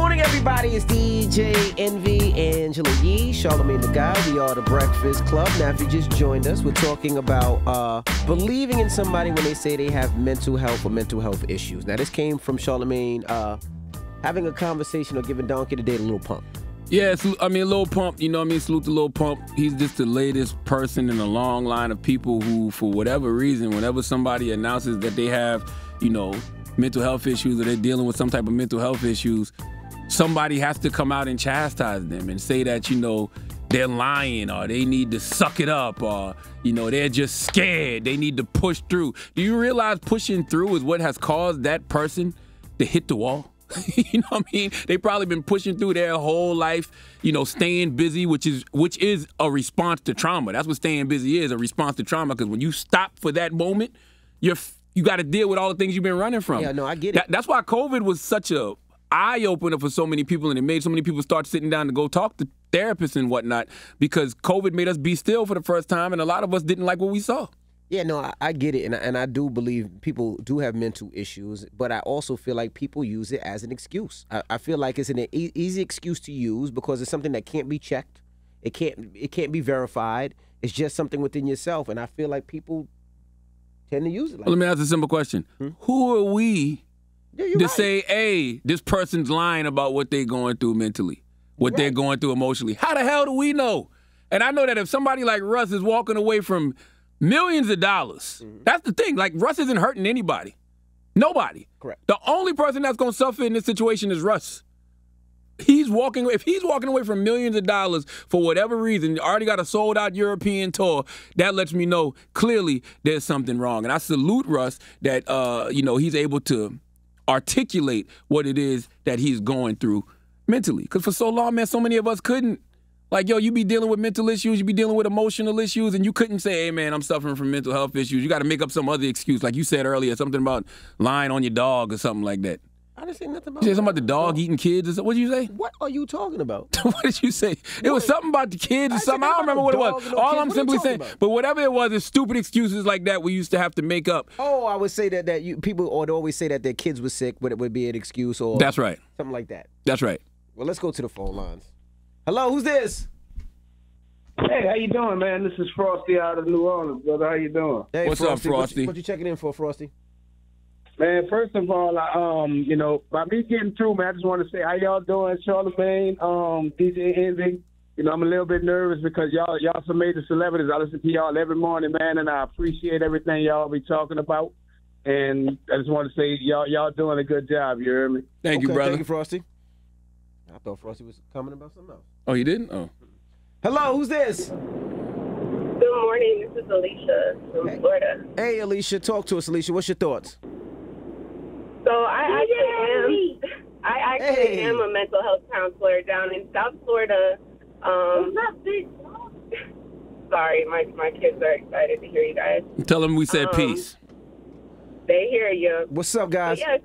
morning, everybody. It's DJ Envy, Angela Yee, Charlamagne the Guy. We are the Breakfast Club. Now, if you just joined us, we're talking about believing in somebody when they say they have mental health or mental health issues. Now, this came from Charlamagne having a conversation or giving Donkey today to Lil Pump. Yeah, I mean, Lil Pump, you know what I mean? Salute to Lil Pump. He's just the latest person in a long line of people who, for whatever reason, whenever somebody announces that they have, you know, mental health issues or they're dealing with some type of mental health issues, somebody has to come out and chastise them and say that, you know, they're lying or they need to suck it up or, you know, they're just scared. They need to push through. Do you realize pushing through is what has caused that person to hit the wall? You know what I mean? They've probably been pushing through their whole life, you know, staying busy, which is a response to trauma. That's what staying busy is, a response to trauma. Because when you stop for that moment, you got to deal with all the things you've been running from. Yeah, no, I get it. That's why COVID was such a eye-opener for so many people, and it made so many people start sitting down to go talk to therapists and whatnot, because COVID made us be still for the first time, and a lot of us didn't like what we saw. Yeah, no, I get it, and I do believe people do have mental issues, but I also feel like people use it as an excuse. I feel like it's an easy excuse to use because it's something that can't be checked. It can't be verified. It's just something within yourself, and I feel like people tend to use it like Let me ask a simple question. Who are we to say, hey, this person's lying about what they're going through mentally, what they're going through emotionally? How the hell do we know? And I know that if somebody like Russ is walking away from millions of dollars, that's the thing. Like, Russ isn't hurting anybody. Nobody. Correct. The only person that's going to suffer in this situation is Russ. If he's walking away from millions of dollars for whatever reason, already got a sold-out European tour, that lets me know clearly there's something wrong. And I salute Russ that, you know, he's able to articulate what it is that he's going through mentally. Because for so long, man, so many of us couldn't. Like, yo, you be dealing with mental issues, you be dealing with emotional issues, and you couldn't say, hey, man, I'm suffering from mental health issues. You got to make up some other excuse. Like you said earlier, something about lying on your dog or something like that. I didn't say nothing about You said something about the dog eating kids or something. What did you say? What are you talking about? What did you say? It was something about the kids or something. I don't remember what it was. All I'm simply saying, but whatever it was, it's stupid excuses like that we used to have to make up. Oh, I would say that people would always say that their kids were sick, but it would be an excuse or That's right. something like that. That's right. Well, let's go to the phone lines. Hello, who's this? Hey, how you doing, man? This is Frosty out of New Orleans, brother. How you doing? Hey, What's up, Frosty? What you checking in for, Frosty? Man, first of all, you know, by me getting through, man, I just want to say how y'all doing, Charlamagne, DJ Envy. You know, I'm a little bit nervous because y'all some major celebrities. I listen to y'all every morning, man, and I appreciate everything y'all be talking about. And I just want to say y'all doing a good job. You hear me? Thank you, brother. Thank you, Frosty. I thought Frosty was coming about something else. Oh, you didn't? Oh. Hello, who's this? Good morning. This is Alicia from Florida. Hey, Alicia, talk to us, Alicia. What's your thoughts? So I actually am a mental health counselor down in South Florida. Sorry, my kids are excited to hear you guys. Tell them we said peace. They hear you. What's up, guys? But yes,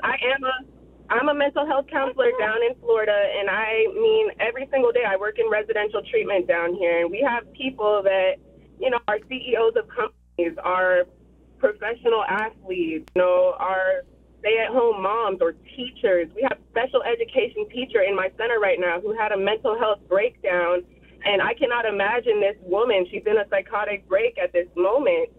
I'm a mental health counselor down in Florida, and I mean, every single day I work in residential treatment down here, and we have people that, you know, are CEOs of companies, are professional athletes, you know, are stay-at-home moms or teachers. We have special education teacher in my center right now who had a mental health breakdown, and I cannot imagine this woman. She's in a psychotic break at this moment.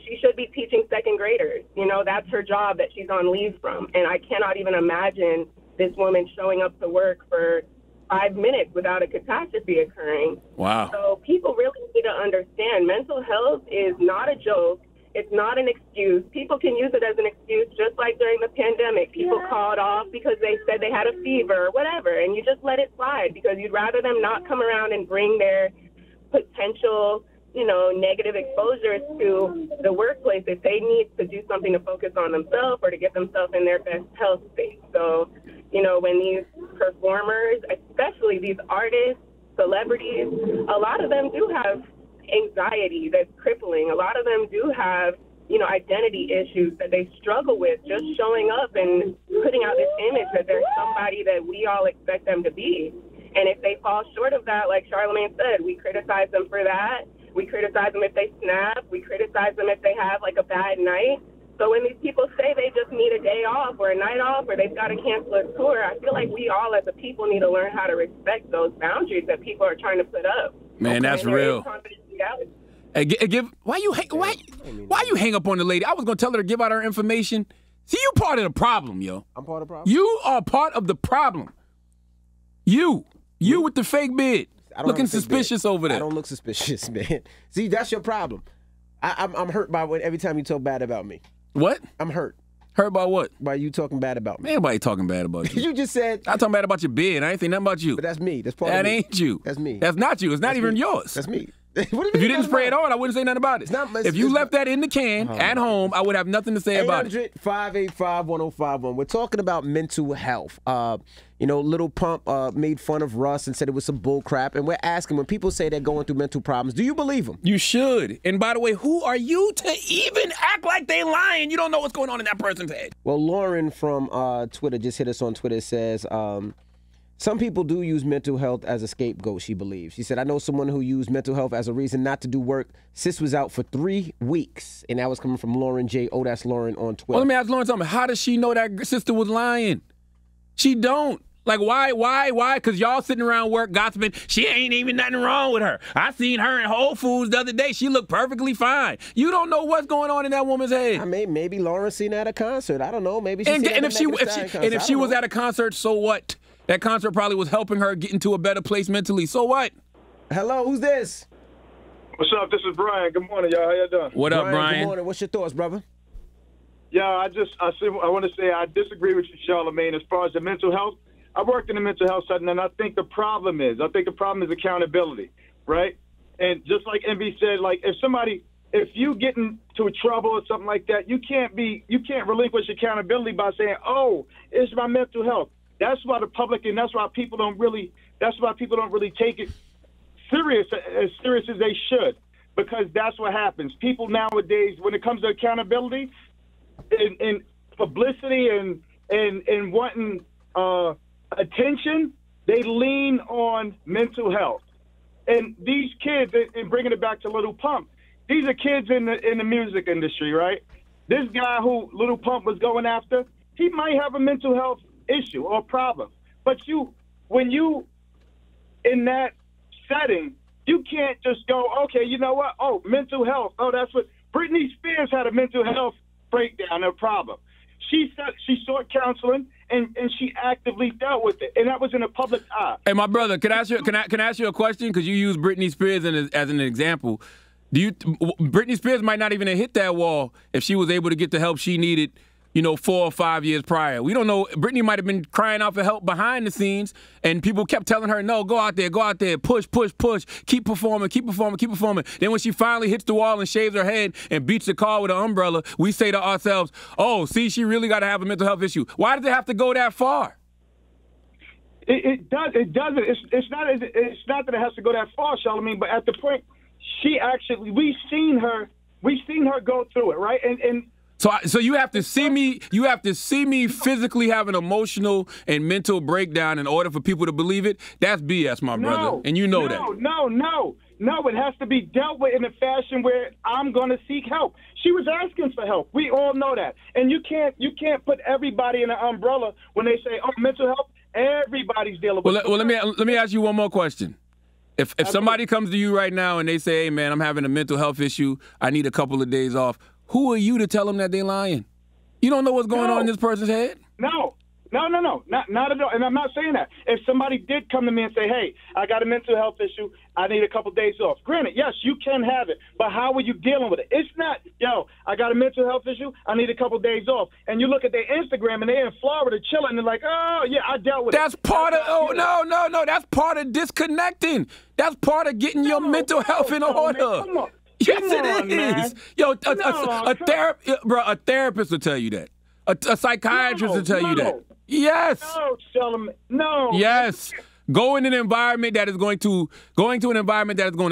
She should be teaching second graders. You know, that's her job that she's on leave from. And I cannot even imagine this woman showing up to work for 5 minutes without a catastrophe occurring. Wow. So people really need to understand mental health is not a joke. It's not an excuse. People can use it as an excuse, just like during the pandemic. People called off because they said they had a fever or whatever, and you just let it slide because you'd rather them not come around and bring their potential, you know, negative exposures to the workplace if they need to do something to focus on themselves or to get themselves in their best health state. So, you know, when these performers, especially these artists, celebrities, a lot of them do have anxiety that's crippling. A lot of them do have, you know, identity issues that they struggle with just showing up and putting out this image that they're somebody that we all expect them to be. And if they fall short of that, like Charlamagne said, we criticize them for that. We criticize them if they snap. We criticize them if they have like a bad night. So when these people say they just need a day off or a night off or they've got to cancel a tour, I feel like we all as a people need to learn how to respect those boundaries that people are trying to put up. Man, that's real. Hey, why you hang up on the lady? I was gonna tell her to give out her information. See, you part of the problem, yo. I'm part of the problem. You are part of the problem. You with the fake beard, looking suspicious over there. I don't look suspicious, man. See, that's your problem. I'm hurt by every time you talk bad about me. What? I'm hurt. Hurt by what? By you talking bad about me. Man, nobody talking bad about you. You just said. I'm talking bad about your beard. I ain't saying nothing about you. But that's me. That's part of me. That ain't you. That's me. That's not you. It's not even yours. That's me. If you didn't spray it on, I wouldn't say nothing about it. If you left that in the can at home, I would have nothing to say about it. 800-585-1051. We're talking about mental health. Lil Pump made fun of Russ and said it was some bull crap. And we're asking, when people say they're going through mental problems, do you believe them? You should. And by the way, who are you to even act like they lying? You don't know what's going on in that person's head. Well, Lauren from Twitter just hit us on Twitter, says, some people do use mental health as a scapegoat, she believes. She said, I know someone who used mental health as a reason not to do work. Sis was out for 3 weeks. And that was coming from Lauren J. Oh, that's Lauren on Twitter. Well, let me ask Lauren something. How does she know that sister was lying? She don't. Like, why? Because y'all sitting around work gossiping. She ain't even nothing wrong with her. I seen her in Whole Foods the other day. She looked perfectly fine. You don't know what's going on in that woman's head. I mean, maybe Lauren seen her at a concert. I don't know. Maybe she if she was at a concert, so what? That concert probably was helping her get into a better place mentally. So what? Hello, who's this? What's up? This is Brian. Good morning, y'all. How y'all doing? What up, Brian? Good morning. What's your thoughts, brother? Yeah, I want to say I disagree with you, Charlamagne, as far as the mental health. I worked in the mental health setting, and I think the problem is accountability, right? And just like MB said, like if you get into trouble or something like that, you can't relinquish accountability by saying, oh, it's my mental health. That's why the public, and that's why people don't really take it as serious as they should, because that's what happens. People nowadays, when it comes to accountability and publicity and wanting attention, they lean on mental health. And these kids, and bringing it back to Lil Pump, these are kids in the music industry, right? This guy who Lil Pump was going after, he might have a mental health issue or problem, but when you in that setting, you can't just go, okay, you know what? Oh, mental health. Oh, that's what Britney Spears had, a mental health breakdown, a problem. She sought counseling and she actively dealt with it, and that was in a public eye. Hey, my brother, can I ask you a question? Because you use Britney Spears as an example. Britney Spears might not even have hit that wall if she was able to get the help she needed, 4 or 5 years prior. We don't know. Britney might have been crying out for help behind the scenes, and people kept telling her, no, go out there, push, keep performing. Then when she finally hits the wall and shaves her head and beats the car with an umbrella, we say to ourselves, oh, see, she really got to have a mental health issue. Why does it have to go that far? It doesn't. It's not that it has to go that far, Charlamagne, but at the point, we've seen her go through it, right? And So you have to see me. You have to see me physically have an emotional and mental breakdown in order for people to believe it. That's BS, my brother, and you know that. No. It has to be dealt with in a fashion where I'm going to seek help. She was asking for help. We all know that, and you can't put everybody in an umbrella when they say, "Oh, mental health." Everybody's dealing with. Well, let me ask you one more question. If somebody comes to you right now and they say, "Hey, man, I'm having a mental health issue. I need a couple of days off." Who are you to tell them that they're lying? You don't know what's going on in this person's head? No, not at all. And I'm not saying that. If somebody did come to me and say, hey, I got a mental health issue, I need a couple days off. Granted, yes, you can have it, but how are you dealing with it? It's not, I got a mental health issue, I need a couple days off. And you look at their Instagram and they're in Florida chilling, and they're like, oh, yeah, I dealt with it. That's part of, no. That's part of disconnecting. That's part of getting your mental health in order. Man, come on. Yes, it is. Yo, a therapist will tell you that. A psychiatrist will tell you that. Yes. No. Yes. Going to an environment that is going to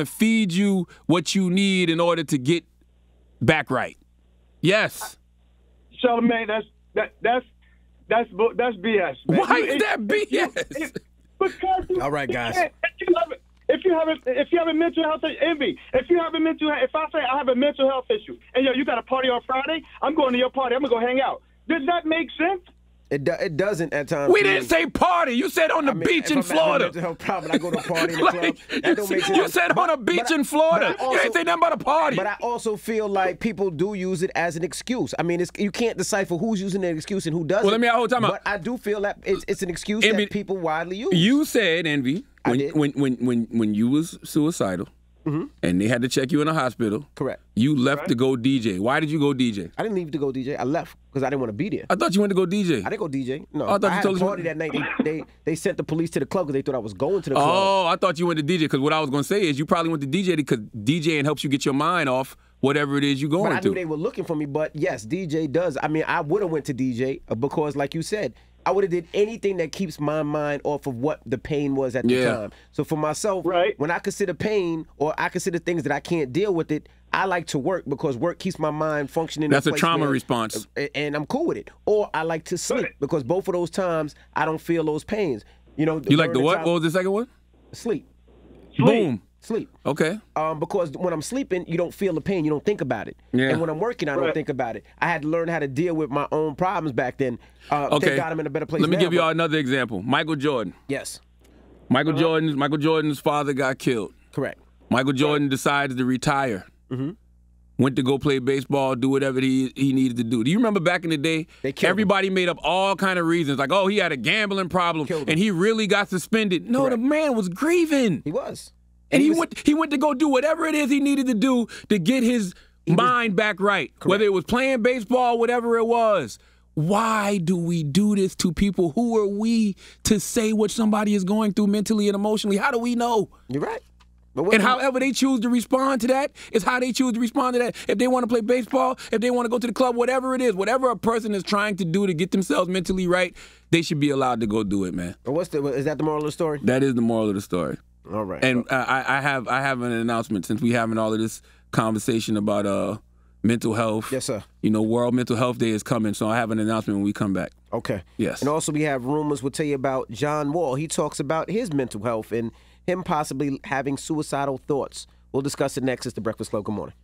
feed you what you need in order to get back right. Yes. Charlamagne, that's BS, man. Why is that BS? Because all right, guys. If you have a mental health envy, if I say I have a mental health issue, and you got a party on Friday, I'm going to your party. I'm gonna go hang out. Does that make sense? It doesn't at times. We didn't say party. You said on the beach in Florida. If I'm having a mental health problem, I go to a party in the club. That don't make sense. You said on a beach in Florida. You ain't say nothing about a party. But I also feel like people do use it as an excuse. I mean, you can't decipher who's using an excuse and who doesn't. Well, let me hold time out. But I do feel that it's an excuse that people widely use. You said, Envy, when you was suicidal, and they had to check you in the hospital. Correct. You left to go DJ. Why did you go DJ? I didn't leave to go DJ. I left because I didn't want to be there. I thought you went to go DJ. I didn't go DJ. No. I thought you had told a party that night. They sent the police to the club because they thought I was going to the club. Oh, I thought you went to DJ because what I was going to say is you probably went to DJ because DJing helps you get your mind off whatever it is you're going to. But I knew they were looking for me. But yes, DJ does. I mean, I would have went to DJ because, like you said, I would have did anything that keeps my mind off of what the pain was at the time. So for myself, when I consider pain or I consider things that I can't deal with it, I like to work because work keeps my mind functioning. That's a trauma response. And I'm cool with it. Or I like to sleep because both of those times I don't feel those pains. You know. You like the what? What was the second one? Sleep. Boom. Sleep. Okay. Because when I'm sleeping, you don't feel the pain. You don't think about it. Yeah. And when I'm working, I don't think about it. I had to learn how to deal with my own problems back then. Okay. Thank God I'm in a better place Let me now, give you all another example. Michael Jordan. Yes. Michael Jordan's father got killed. Correct. Michael Jordan decided to retire. Went to go play baseball, do whatever he needed to do. Do you remember back in the day, everybody made up all kind of reasons, like, oh, he had a gambling problem, and he really got suspended. No, the man was grieving. He was. And he went to go do whatever it is he needed to do to get his mind back right. Correct. Whether it was playing baseball, whatever it was. Why do we do this to people? Who are we to say what somebody is going through mentally and emotionally? How do we know? You're right. And however they choose to respond to that is how they choose to respond to that. If they want to play baseball, if they want to go to the club, whatever it is, whatever a person is trying to do to get themselves mentally right, they should be allowed to go do it, man. Is that the moral of the story? That is the moral of the story. All right. And I have an announcement since we having all of this conversation about mental health. Yes, sir. You know, World Mental Health Day is coming, so I have an announcement when we come back. Okay. Yes. And also we have rumors. We'll tell you about John Wall. He talks about his mental health and him possibly having suicidal thoughts. We'll discuss it next. It's the Breakfast Club. Good morning.